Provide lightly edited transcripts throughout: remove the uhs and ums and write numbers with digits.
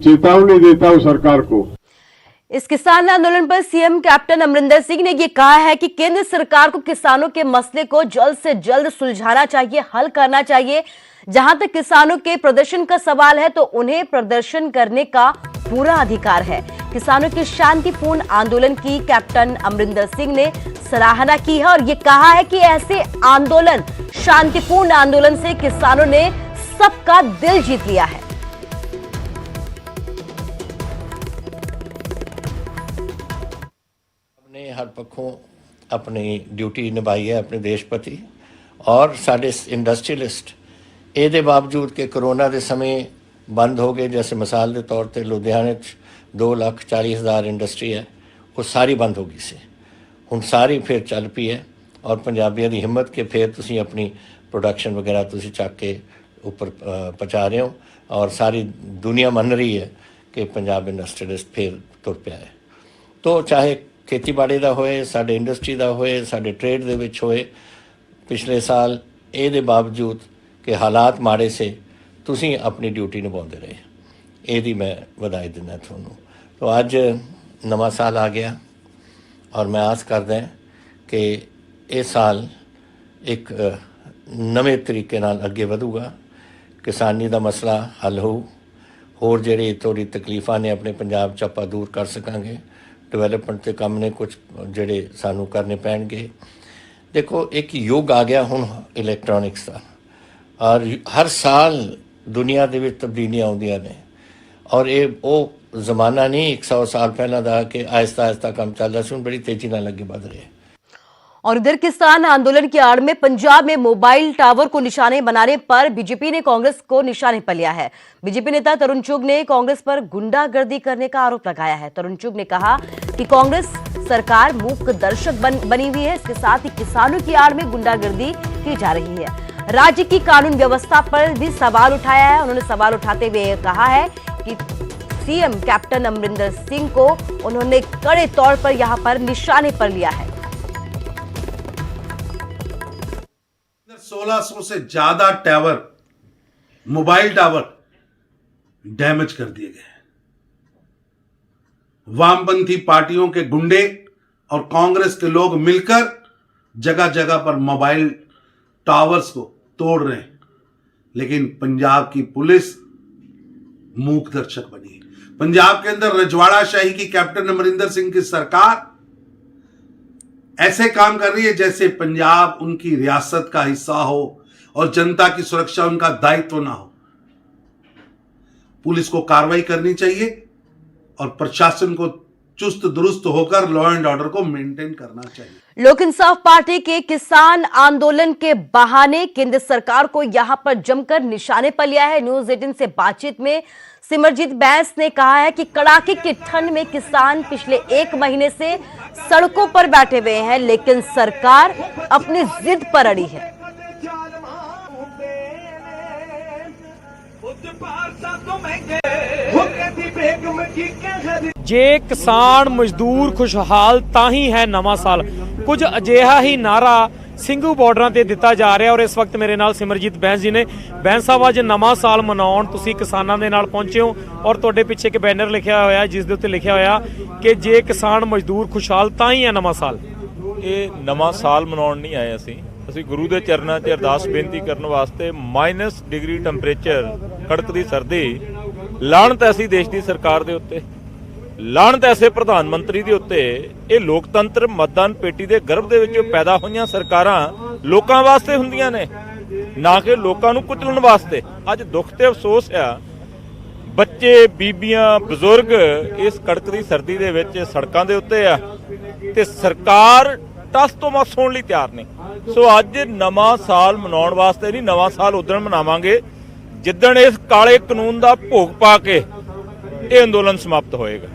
चेतावनी देता हूं सरकार को। इस किसान आंदोलन पर सीएम कैप्टन अमरिंदर सिंह ने ये कहा है कि केंद्र सरकार को किसानों के मसले को जल्द से जल्द सुलझाना चाहिए, हल करना चाहिए। जहां तक किसानों के प्रदर्शन का सवाल है तो उन्हें प्रदर्शन करने का पूरा अधिकार है। किसानों के शांतिपूर्ण आंदोलन की कैप्टन अमरिंदर सिंह ने सराहना की है और ये कहा है कि ऐसे आंदोलन, शांतिपूर्ण आंदोलन से किसानों ने सबका दिल जीत लिया है। ने हर पक्षों अपनी ड्यूटी निभाई है अपने देश प्रति और साढ़े इंडस्ट्रीलिस्ट ਇਹਦੇ ਬਾਵਜੂਦ कि कोरोना के समय बंद हो गए। जैसे मिसाल के तौर पर लुधियाने 2,40,000 इंडस्ट्री है वो सारी बंद हो गई से हुण सारी फिर चल पई है और पंजाबियों की हिम्मत के फिर तुसी अपनी प्रोडक्शन वगैरह तुसी चक के ऊपर पहुँचा रहे हो और सारी दुनिया मन रही है कि पंजाब इंडस्ट्रीलिस्ट फिर तुर पिया है। तो चाहे खेतीबाड़ी का होए, साडे इंडस्ट्री का होए, साडे ट्रेड दे विच होए, पिछले साल ये बावजूद कि हालात माड़े से तुसी अपनी ड्यूटी निभाते रहे, यही मैं बधाई दिना थोनों। तो अज नवा साल आ गया और मैं आस करदा कि ये साल एक नवे तरीके नाल अगे वधूगा, किसानी का मसला हल हो, होर जिहड़ी थोड़ी तकलीफां ने अपने पंजाब च आपां दूर कर सकांगे, डिवेलपमेंट के काम ने कुछ जिहड़े सानू करने पैणगे। देखो एक युग आ गया हुण इलैक्ट्रॉनिक्स का और हर साल दुनिया दे विच तब्दीलियां आउंदियां ने और ये वो जमाना नहीं 100 साल पहला दा कि आहिस्ता आहिस्ता काम चलदा सी, हुण बड़ी तेजी नाल अगे वध रहा है। और इधर किसान आंदोलन की आड़ में पंजाब में मोबाइल टावर को निशाने बनाने पर बीजेपी ने कांग्रेस को निशाने पर लिया है। बीजेपी नेता तरुण चुग ने कांग्रेस पर गुंडागर्दी करने का आरोप लगाया है। तरुण चुग ने कहा कि कांग्रेस सरकार मूक दर्शक बनी हुई है, इसके साथ ही किसानों की आड़ में गुंडागर्दी की जा रही है। राज्य की कानून व्यवस्था पर भी सवाल उठाया है। उन्होंने सवाल उठाते हुए कहा है कि सीएम कैप्टन अमरिंदर सिंह को उन्होंने कड़े तौर पर यहां पर निशाने पर लिया है। 1600 से ज्यादा टावर, मोबाइल टावर डैमेज कर दिए गए। वामपंथी पार्टियों के गुंडे और कांग्रेस के लोग मिलकर जगह जगह पर मोबाइल टावर्स को तोड़ रहे हैं, लेकिन पंजाब की पुलिस मूक दर्शक बनी है। पंजाब के अंदर रजवाड़ा शाही की कैप्टन अमरिंदर सिंह की सरकार ऐसे काम कर रही है जैसे पंजाब उनकी रियासत का हिस्सा हो और जनता की सुरक्षा उनका दायित्व ना हो। पुलिस को कार्रवाई करनी चाहिए और प्रशासन को चुस्त दुरुस्त होकर लॉ एंड ऑर्डर को मेंटेन करना चाहिए। लोक इंसाफ पार्टी के किसान आंदोलन के बहाने केंद्र सरकार को यहां पर जमकर निशाने पर लिया है। न्यूज 18 से बातचीत में सिमरजीत बैंस ने कहा है कि कड़ाके की ठंड में किसान पिछले 1 महीने से सड़कों पर बैठे हुए हैं, लेकिन सरकार अपनी जिद पर अड़ी है। जे किसान मजदूर खुशहाल ताही है नवा साल, कुछ अजिहा ही नारा ਸਿੰਘੂ ਬਾਰਡਰਾਂ ਤੇ ਦਿੱਤਾ ਜਾ ਰਿਹਾ। ਔਰ ਇਸ ਵਕਤ ਮੇਰੇ ਨਾਲ ਸਿਮਰਜੀਤ ਬੈਂਸ ਜੀ ਨੇ। ਬੈਂਸ ਸਾਹਿਬ ਅੱਜ ਨਵਾਂ ਸਾਲ ਮਨਾਉਣ ਤੁਸੀਂ ਕਿਸਾਨਾਂ ਦੇ ਨਾਲ ਪਹੁੰਚੇ ਹੋ ਔਰ ਤੁਹਾਡੇ ਪਿੱਛੇ ਇੱਕ ਬੈਨਰ ਲਿਖਿਆ ਹੋਇਆ ਜਿਸ ਦੇ ਉੱਤੇ ਲਿਖਿਆ ਹੋਇਆ ਕਿ ਜੇ ਕਿਸਾਨ ਮਜ਼ਦੂਰ ਖੁਸ਼ਹਾਲ ਤਾਂ ਹੀ ਹੈ ਨਵਾਂ ਸਾਲ। ਇਹ ਨਵਾਂ ਸਾਲ ਮਨਾਉਣ ਨਹੀਂ ਆਏ ਅਸੀਂ ਗੁਰੂ ਦੇ ਚਰਨਾਂ 'ਚ ਅਰਦਾਸ ਬੇਨਤੀ ਕਰਨ ਵਾਸਤੇ ਮਾਈਨਸ ਡਿਗਰੀ ਟੈਂਪਰੇਚਰ, ਕੜਕਦੀ ਸਰਦੀ, ਲਾਹਨਤ ਐਸੀ ਦੇਸ਼ ਦੀ ਸਰਕਾਰ ਦੇ ਉੱਤੇ, ਲਾਹਨਤ ਐਸੇ ਪ੍ਰਧਾਨ ਮੰਤਰੀ ਦੇ ਉੱਤੇ। ਇਹ ਲੋਕਤੰਤਰ ਮਤਦਾਨ ਪੇਟੀ ਦੇ ਗਰਭ ਦੇ ਵਿੱਚ ਪੈਦਾ ਹੋਈਆਂ ਸਰਕਾਰਾਂ ਲੋਕਾਂ ਵਾਸਤੇ ਹੁੰਦੀਆਂ ਨੇ, ਨਾ ਕਿ ਲੋਕਾਂ ਨੂੰ ਕੁਚਲਣ ਵਾਸਤੇ। ਅੱਜ ਦੁੱਖ ਤੇ ਅਫਸੋਸ ਆ, ਬੱਚੇ, ਬੀਬੀਆਂ, ਬਜ਼ੁਰਗ ਇਸ ਕੜਕਦੀ ਸਰਦੀ ਦੇ ਵਿੱਚ ਸੜਕਾਂ ਦੇ ਉੱਤੇ ਆ ਤੇ ਸਰਕਾਰ ਟਸ ਤੋਂ ਮਸ ਹੋਣ ਲਈ ਤਿਆਰ ਨਹੀਂ। ਸੋ ਅੱਜ ਨਵਾਂ ਸਾਲ ਮਨਾਉਣ ਵਾਸਤੇ ਨਹੀਂ, ਨਵਾਂ ਸਾਲ ਉਦਣ ਮਨਾਵਾਂਗੇ ਜਿੱਦਣ ਇਸ ਕਾਲੇ ਕਾਨੂੰਨ ਦਾ ਭੋਗ ਪਾ ਕੇ ਇਹ ਅੰਦੋਲਨ ਸਮਾਪਤ ਹੋਏਗਾ।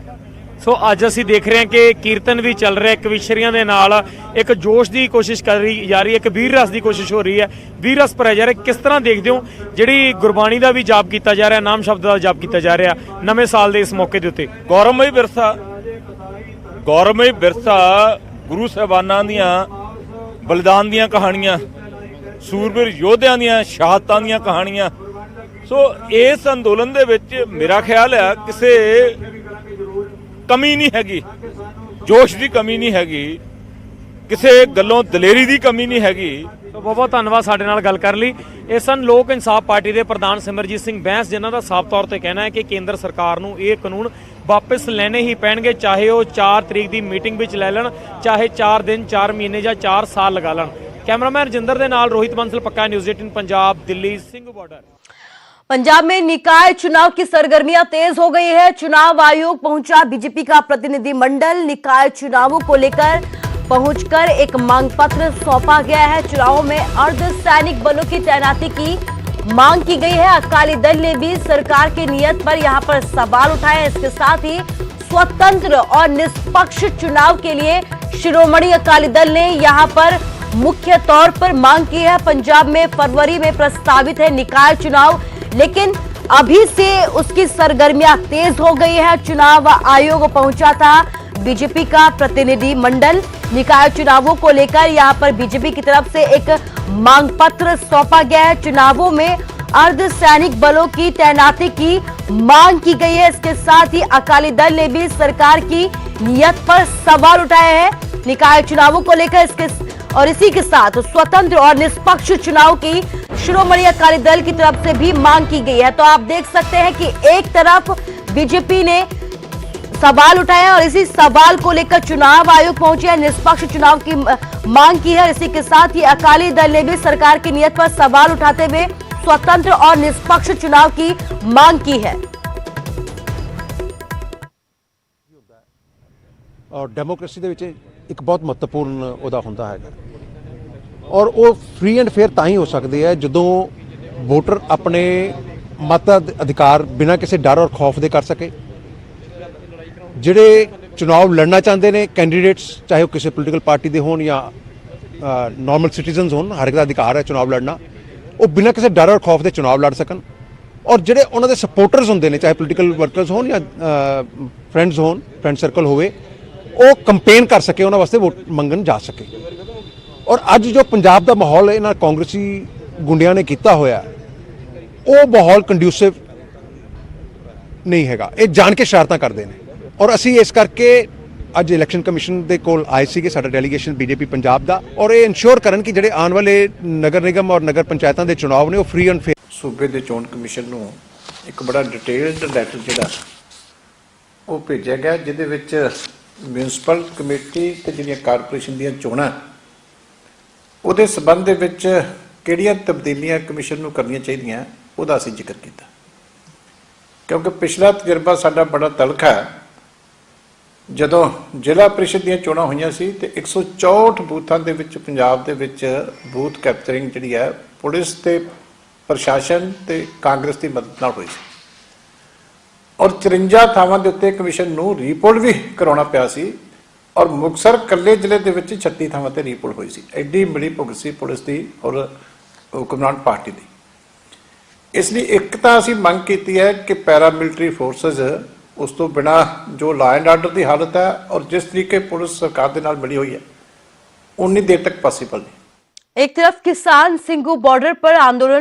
ਸੋ ਅੱਜ ਅਸੀਂ ਦੇਖ ਰਹੇ ਹਾਂ ਕਿ ਕੀਰਤਨ ਵੀ ਚੱਲ ਰਿਹਾ, ਇੱਕ ਵਿਸ਼ਰੀਆਂ ਦੇ ਨਾਲ ਇੱਕ ਜੋਸ਼ ਦੀ ਕੋਸ਼ਿਸ਼ ਕਰ ਰਹੀ ਜਾ ਰਹੀ ਹੈ, ਇੱਕ ਵੀਰ ਰਸ ਦੀ ਕੋਸ਼ਿਸ਼ ਹੋ ਰਹੀ ਹੈ, ਵੀਰ ਰਸ ਭਰਿਆ ਜਾ ਰਿਹਾ। ਕਿਸ ਤਰ੍ਹਾਂ ਦੇਖਦੇ ਹੋ ਜਿਹੜੀ ਗੁਰਬਾਣੀ ਦਾ ਵੀ ਜਾਪ ਕੀਤਾ ਜਾ ਰਿਹਾ, ਨਾਮ ਸ਼ਬਦ ਦਾ ਜਾਪ ਕੀਤਾ ਜਾ ਰਿਹਾ ਨਵੇਂ ਸਾਲ ਦੇ ਇਸ ਮੌਕੇ ਦੇ ਉੱਤੇ? ਗੌਰਵਮਈ ਵਿਰਸਾ ਗੁਰੂ ਸਾਹਿਬਾਨਾਂ ਦੀਆਂ ਬਲਿਦਾਨ ਦੀਆਂ ਕਹਾਣੀਆਂ, ਸੂਰਬੀਰ ਯੋਧਿਆਂ ਦੀਆਂ ਸ਼ਹਾਦਤਾਂ ਦੀਆਂ ਕਹਾਣੀਆਂ ਸੋ ਇਸ ਅੰਦੋਲਨ ਦੇ ਵਿੱਚ ਮੇਰਾ ਖਿਆਲ ਆ ਕਿਸੇ ਕਮੀ ਨਹੀਂ ਹੈਗੀ, ਜੋਸ਼ ਦੀ ਕਮੀ ਨਹੀਂ ਹੈਗੀ, ਕਿਸੇ ਗੱਲੋਂ ਦਲੇਰੀ ਦੀ ਕਮੀ ਨਹੀਂ ਹੈਗੀ। ਸੋ ਬਹੁਤ ਬਹੁਤ ਧੰਨਵਾਦ ਸਾਡੇ ਨਾਲ ਗੱਲ ਕਰਨ ਲਈ। ਇਹ ਸਨ ਲੋਕ ਇਨਸਾਫ ਪਾਰਟੀ ਦੇ ਪ੍ਰਧਾਨ ਸਿਮਰਜੀਤ ਸਿੰਘ ਬੈਂਸ, ਜਿਨ੍ਹਾਂ ਦਾ ਸਾਫ਼ ਤੌਰ ਤੇ ਕਹਿਣਾ ਹੈ ਕਿ ਕੇਂਦਰ ਸਰਕਾਰ ਨੂੰ ਇਹ ਕਾਨੂੰਨ ਵਾਪਸ ਲੈਣੇ ਹੀ ਪੈਣਗੇ, ਚਾਹੇ ਉਹ 4 ਤਰੀਕ ਦੀ ਮੀਟਿੰਗ ਵਿੱਚ ਲੈ ਲੈਣ, ਚਾਹੇ 4 ਦਿਨ 4 ਮਹੀਨੇ ਜਾਂ 4 ਸਾਲ ਲਗਾ ਲੈਣ। कैमरामैन रजिंदर दे नाल रोहित बंसल, पक्का न्यूज़ 18 पंजाब, दिल्ली, सिंघू बॉर्डर। पंजाब में निकाय चुनाव की सरगर्मियां तेज हो गई है। चुनाव आयोग पहुंचा बीजेपी का प्रतिनिधि मंडल। निकाय चुनावों को लेकर पहुंचकर एक मांग पत्र सौंपा गया है। चुनावों में अर्धसैनिक बलों की तैनाती की मांग की गई है। अकाली दल ने भी सरकार की नीयत पर यहां पर सवाल उठाए। इसके साथ ही स्वतंत्र और निष्पक्ष चुनाव के लिए शिरोमणि अकाली दल ने यहां पर मुख्य तौर पर मांग की है। पंजाब में फरवरी में प्रस्तावित है निकाय चुनाव, लेकिन अभी से उसकी सरगर्मियां तेज हो गई है। चुनाव आयोग पहुंचा था बीजेपी का प्रतिनिधि मंडल। निकाय चुनावों को लेकर यहां पर बीजेपी की तरफ से एक मांग पत्र सौंपा गया है। चुनावों में अर्धसैनिक बलों की तैनाती की मांग की गई है। इसके साथ ही अकाली दल ने भी सरकार की नीयत पर सवाल उठाए हैं निकाय चुनावों को लेकर। और इसी के साथ स्वतंत्र और निष्पक्ष चुनाव की शिरोमणि अकाली दल की तरफ से भी मांग की गई है। तो आप देख सकते हैं कि एक तरफ बीजेपी ने सवाल उठाए और इसी सवाल को लेकर चुनाव आयोग पहुंचे हैं, निष्पक्ष चुनाव की मांग की है। इसी के साथ ही अकाली दल ने भी सरकार की नीयत पर सवाल उठाते हुए स्वतंत्र और निष्पक्ष चुनाव की मांग की है। और डेमोक्रेसी ਦੇ ਵਿੱਚ ਇੱਕ ਬਹੁਤ ਮਹੱਤਵਪੂਰਨ ਉਹਦਾ ਹੁੰਦਾ ਹੈਗਾ, ਔਰ ਉਹ ਫ੍ਰੀ ਐਂਡ ਫੇਅਰ ਤਾਂ ਹੀ ਹੋ ਸਕਦੀ ਹੈ ਜਦੋਂ ਵੋਟਰ ਆਪਣੇ ਮਤ ਅਧਿਕਾਰ ਬਿਨਾਂ ਕਿਸੇ ਡਰ ਔਰ ਖੌਫ ਦੇ ਕਰ ਸਕੇ। ਜਿਹੜੇ ਚੁਣਾਵ ਲੜਨਾ ਚਾਹੁੰਦੇ ਨੇ ਕੈਂਡੀਡੇਟਸ, ਚਾਹੇ ਉਹ ਕਿਸੇ ਪੋਲੀਟੀਕਲ ਪਾਰਟੀ ਦੇ ਹੋਣ ਜਾਂ ਨਾਰਮਲ ਸਿਟੀਜ਼ਨਸ ਹੋਣ, ਹਰ ਇੱਕ ਦਾ ਅਧਿਕਾਰ ਹੈ ਚੁਣਾਵ ਲੜਨਾ, ਉਹ ਬਿਨਾਂ ਕਿਸੇ ਡਰ ਔਰ ਖੌਫ ਦੇ ਚੁਣਾਵ ਲੜ ਸਕਣ। ਔਰ ਜਿਹੜੇ ਉਹਨਾਂ ਦੇ ਸਪੋਰਟਰਸ ਹੁੰਦੇ ਨੇ, ਚਾਹੇ ਪੋਲੀਟੀਕਲ ਵਰਕਰਸ ਹੋਣ ਜਾਂ ਫਰੈਂਡਸ ਹੋਣ, ਫਰੈਂਡ ਸਰਕਲ ਹੋਵੇ, ਉਹ ਕੰਪੇਨ ਕਰ ਸਕੇ, ਉਹਨਾਂ ਵਾਸਤੇ ਵੋਟ ਮੰਗਣ ਜਾ ਸਕੇ। ਔਰ ਅੱਜ ਜੋ ਪੰਜਾਬ ਦਾ ਮਾਹੌਲ ਇਹਨਾਂ ਕਾਂਗਰਸੀ ਗੁੰਡਿਆਂ ਨੇ ਕੀਤਾ ਹੋਇਆ, ਉਹ ਮਾਹੌਲ ਕੰਡਿਊਸਿਵ ਨਹੀਂ ਹੈਗਾ। ਇਹ ਜਾਣ ਕੇ ਸ਼ਰਾਰਤਾਂ ਕਰਦੇ ਨੇ। ਔਰ ਅਸੀਂ ਇਸ ਕਰਕੇ ਅੱਜ ਇਲੈਕਸ਼ਨ ਕਮਿਸ਼ਨ ਦੇ ਕੋਲ ਆਏ ਸੀਗੇ, ਸਾਡਾ ਡੈਲੀਗੇਸ਼ਨ ਬੀਜੇਪੀ ਪੰਜਾਬ ਦਾ, ਔਰ ਇਹ ਇਨਸ਼ੋਰ ਕਰਨ ਕਿ ਜਿਹੜੇ ਆਉਣ ਵਾਲੇ ਨਗਰ ਨਿਗਮ ਔਰ ਨਗਰ ਪੰਚਾਇਤਾਂ ਦੇ ਚੁਣਾਵ ਨੇ ਉਹ ਫ੍ਰੀ ਐਂਡ ਫੇਅਰ। ਸੂਬੇ ਦੇ ਚੋਣ ਕਮਿਸ਼ਨ ਨੂੰ ਇੱਕ ਬੜਾ ਡਿਟੇਲਡ ਲੈਟਰ ਜਿਹੜਾ ਉਹ ਭੇਜਿਆ ਗਿਆ, ਜਿਹਦੇ ਵਿੱਚ ਮਿਊਨਿਸਪਲ ਕਮੇਟੀ ਤੇ ਜਿਹੜੀਆਂ ਕਾਰਪੋਰੇਸ਼ਨ ਦੀਆਂ ਚੋਣਾਂ ਉਹਦੇ ਸਬੰਧ ਦੇ ਵਿੱਚ ਕਿਹੜੀਆਂ ਤਬਦੀਲੀਆਂ ਕਮਿਸ਼ਨ ਨੂੰ ਕਰਨੀਆਂ ਚਾਹੀਦੀਆਂ ਉਹਦਾ ਅਸੀਂ ਜ਼ਿਕਰ ਕੀਤਾ। ਕਿਉਂਕਿ ਪਿਛਲਾ ਤਜਰਬਾ ਸਾਡਾ ਬੜਾ ਤਲਖਾ ਹੈ। ਜਦੋਂ ਜ਼ਿਲ੍ਹਾ ਪ੍ਰੀਸ਼ਦ ਦੀਆਂ ਚੋਣਾਂ ਹੋਈਆਂ ਸੀ ਤੇ 164 ਬੂਥਾਂ ਦੇ ਵਿੱਚ ਪੰਜਾਬ ਦੇ ਵਿੱਚ ਬੂਥ ਕੈਪਚਰਿੰਗ ਜਿਹੜੀ ਹੈ ਪੁਲਿਸ ਤੇ ਪ੍ਰਸ਼ਾਸਨ ਤੇ ਕਾਂਗਰਸ ਦੀ ਮਦਦ ਨਾਲ ਹੋਈ ਸੀ। ਔਰ 54 ਥਾਵਾਂ ਦੇ ਉੱਤੇ ਕਮਿਸ਼ਨ ਨੂੰ ਰੀਪੋਲ ਵੀ ਕਰਾਉਣਾ ਪਿਆ ਸੀ। ਔਰ ਮੁਕਤਸਰ ਕੱਲੇ ਜ਼ਿਲ੍ਹੇ ਦੇ ਵਿੱਚ 36 ਥਾਵਾਂ ਤੇ ਰੀਪੋਲ ਹੋਈ ਸੀ। ਐਡੀ ਮਿਲੀ ਭੁਗਤ ਸੀ ਪੁਲਿਸ ਦੀ ਔਰ ਹੁਕਮਰਾਨ ਪਾਰਟੀ ਦੀ। ਇਸ ਲਈ ਇੱਕ ਤਾਂ ਅਸੀਂ ਮੰਗ ਕੀਤੀ ਹੈ ਕਿ ਪੈਰਾਮਿਲਟਰੀ ਫੋਰਸਸ ਉਸ ਤੋਂ ਬਿਨਾਂ ਜੋ ਲਾ ਐਂਡ ਆਰਡਰ ਦੀ ਹਾਲਤ ਹੈ ਔਰ ਜਿਸ ਤਰੀਕੇ ਪੁਲਿਸ ਸਰਕਾਰ ਦੇ ਨਾਲ ਮਿਲੀ ਹੋਈ ਹੈ ਉਨੀ ਦੇਰ ਤੱਕ ਪॉसिबल नहीं। एक तरफ किसान सिंघू बॉर्डर पर आंदोलन